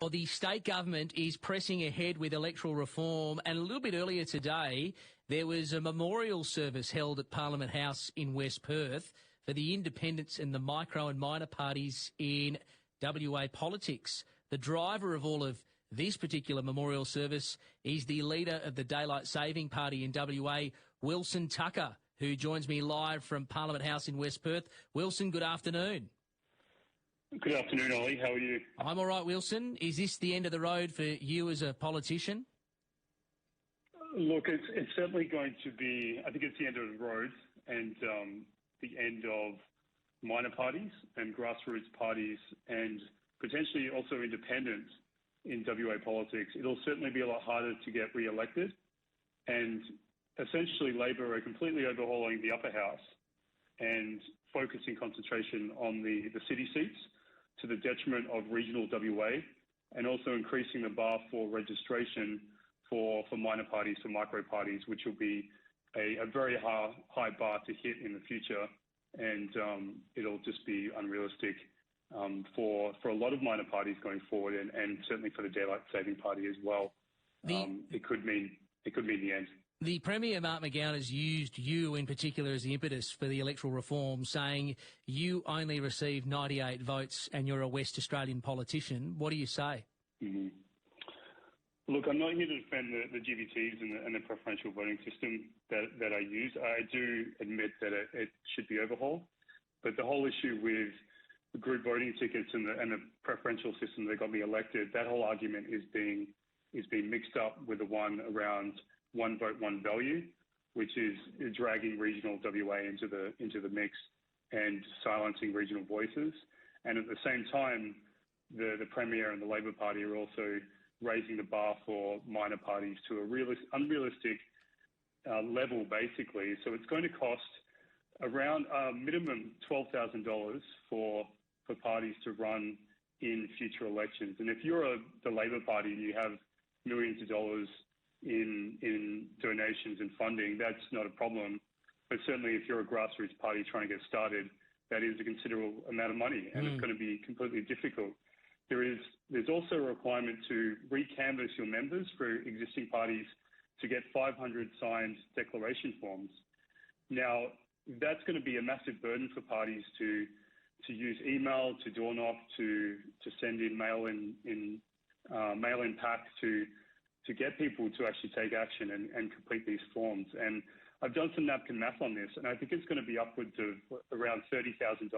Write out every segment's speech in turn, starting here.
Well, the state government is pressing ahead with electoral reform, and a little bit earlier today, there was a memorial service held at Parliament House in West Perth for the independents and the micro and minor parties in WA politics. The driver of all of this particular memorial service is the leader of the Daylight Saving Party in WA, Wilson Tucker, who joins me live from Parliament House in West Perth. Wilson, good afternoon. Good afternoon, Ollie. How are you? I'm all right, Wilson. Is this the end of the road for you as a politician? Look, it's certainly going to be, I think it's the end of the road and the end of minor parties and grassroots parties and potentially also independents in WA politics. It'll certainly be a lot harder to get re-elected, and essentially Labor are completely overhauling the upper house and focusing concentration on the city seats, to the detriment of regional WA, and also increasing the bar for registration for minor parties, for micro parties, which will be a very high bar to hit in the future. And it'll just be unrealistic for a lot of minor parties going forward, and certainly for the Daylight Saving Party as well. It could mean the end. The Premier, Mark McGowan, has used you in particular as the impetus for the electoral reform, saying you only received 98 votes and you're a West Australian politician. What do you say? Mm-hmm. Look, I'm not here to defend the GVTs and the preferential voting system that I use. I do admit that it should be overhauled, but the whole issue with the group voting tickets and the preferential system that got me elected, that whole argument is being mixed up with the one around one vote, one value, which is dragging regional WA into the mix and silencing regional voices. And at the same time, the Premier and the Labor Party are also raising the bar for minor parties to a unrealistic level, basically. So it's going to cost around minimum $12,000 for parties to run in future elections. And if you're the Labor Party and you have millions of dollars in donations and funding, that's not a problem. But certainly if you're a grassroots party trying to get started, that is a considerable amount of money, and it's going to be completely difficult. There's also a requirement to re-canvass your members for existing parties to get 500 signed declaration forms. Now, that's going to be a massive burden for parties to use email, to door knock, to send in mail-in packs to get people to actually take action and complete these forms. And I've done some napkin math on this, and I think it's going to be upwards of around $30,000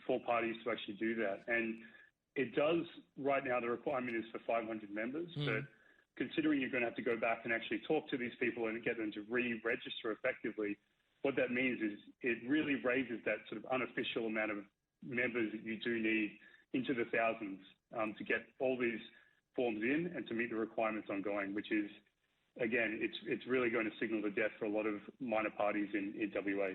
for parties to actually do that. And it does, right now, the requirement is for 500 members, but considering you're going to have to go back and actually talk to these people and get them to re-register effectively, what that means is it really raises that sort of unofficial amount of members that you do need into the thousands to get all these forms in and to meet the requirements ongoing, which is, again, it's really going to signal the death for a lot of minor parties in WA.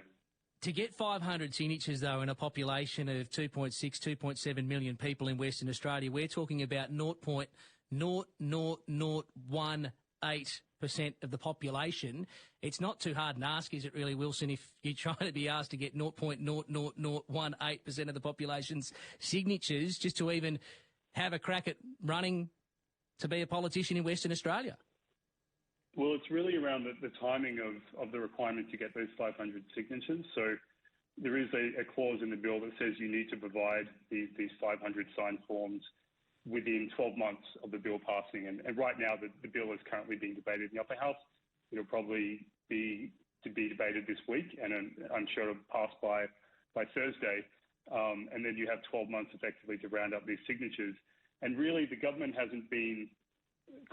To get 500 signatures, though, in a population of 2.7 million people in Western Australia, we're talking about 0.00018% of the population. It's not too hard an ask, is it really, Wilson, if you're trying to be asked to get 0.00018% of the population's signatures just to even have a crack at running to be a politician in Western Australia? Well, it's really around the timing of the requirement to get those 500 signatures. So there is a clause in the bill that says you need to provide these 500 signed forms within 12 months of the bill passing. And right now, the bill is currently being debated in the upper house. It'll probably be debated this week, and I'm sure it'll pass by Thursday. And then you have 12 months effectively to round up these signatures. And really, the government hasn't been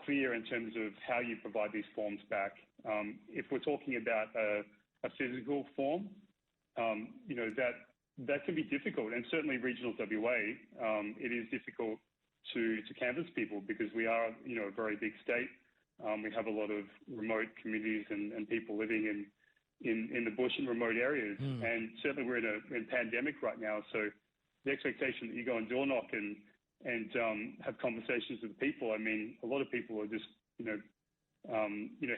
clear in terms of how you provide these forms back. If we're talking about a physical form, that can be difficult. And certainly regional WA, it is difficult to canvass people because we are, a very big state. We have a lot of remote communities and people living in the bush and remote areas. And certainly we're in a pandemic right now. So the expectation that you go and door knock and have conversations with people. I mean, a lot of people are just,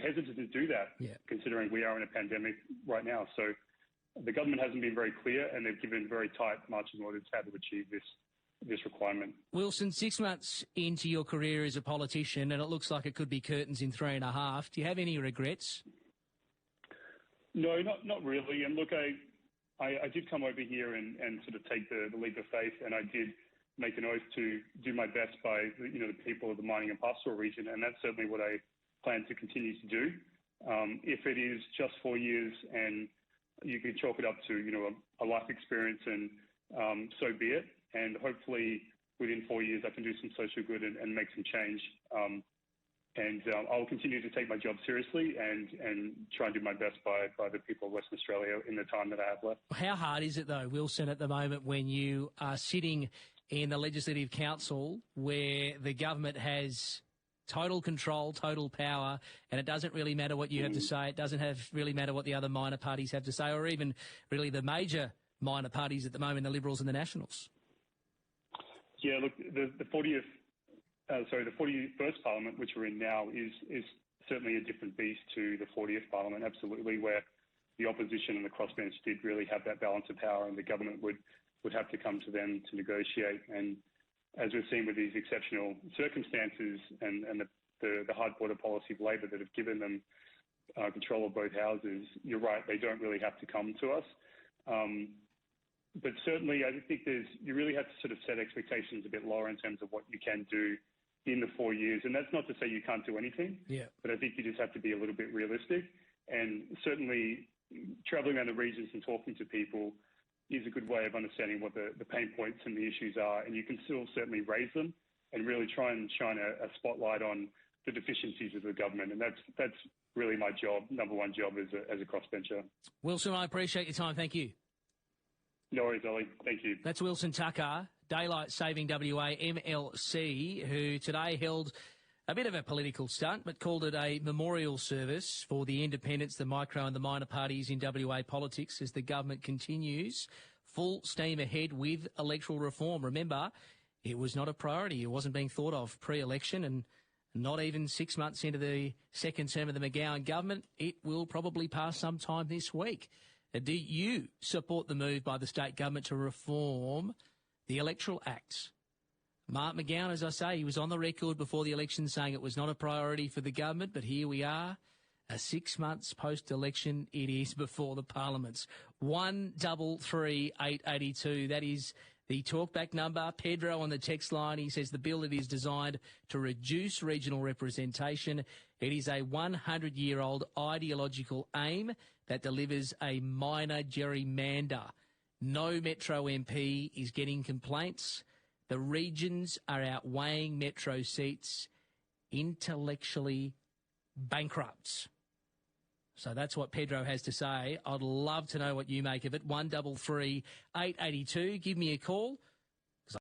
hesitant to do that, considering we are in a pandemic right now. So the government hasn't been very clear, and they've given very tight marching orders how to achieve this. this requirement. Wilson, 6 months into your career as a politician, and it looks like it could be curtains in 3.5. Do you have any regrets? No, not really. And look, I did come over here and sort of take the leap of faith, and I did make an oath to do my best by the people of the mining and pastoral region, and that's certainly what I plan to continue to do. If it is just 4 years and you can chalk it up to a life experience, and so be it. And hopefully within 4 years I can do some social good and make some change. And I'll continue to take my job seriously and try and do my best by the people of Western Australia in the time that I have left. How hard is it, though, Wilson, at the moment when you are sitting in the Legislative Council where the government has total control, total power, and it doesn't really matter what you have to say, it doesn't really matter what the other minor parties have to say, or even really the major minor parties at the moment, the Liberals and the Nationals? Yeah, look, the 41st Parliament, which we're in now, is certainly a different beast to the 40th Parliament, absolutely, where the opposition and the crossbench did really have that balance of power, and the government would have to come to them to negotiate. And as we've seen with these exceptional circumstances and the hard border policy of Labor that have given them control of both houses, you're right, they don't really have to come to us. But certainly I think you really have to sort of set expectations a bit lower in terms of what you can do in the 4 years. And that's not to say you can't do anything, but I think you just have to be a little bit realistic. And certainly travelling around the regions and talking to people is a good way of understanding what the pain points and the issues are. And you can still certainly raise them and really try and shine a spotlight on the deficiencies of the government. And that's really my job, number one job as a crossbencher. Wilson, I appreciate your time. Thank you. No worries, Ollie. Thank you. That's Wilson Tucker, Daylight Saving WA MLC, who today held a bit of a political stunt, but called it a memorial service for the independents, the micro and the minor parties in WA politics as the government continues full steam ahead with electoral reform. Remember, it was not a priority. It wasn't being thought of pre-election, and not even 6 months into the second term of the McGowan government. It will probably pass sometime this week. Do you support the move by the state government to reform the Electoral Act? Mark McGowan, as I say, he was on the record before the election saying it was not a priority for the government, but here we are, 6 months post-election, it is before the parliaments. 133 882, that is the talkback number. Pedro on the text line, he says the bill that is designed to reduce regional representation. It is a 100-year-old ideological aim that delivers a minor gerrymander. No Metro MP is getting complaints. The regions are outweighing Metro seats, intellectually bankrupt. So that's what Pedro has to say. I'd love to know what you make of it. 133 882. Give me a call.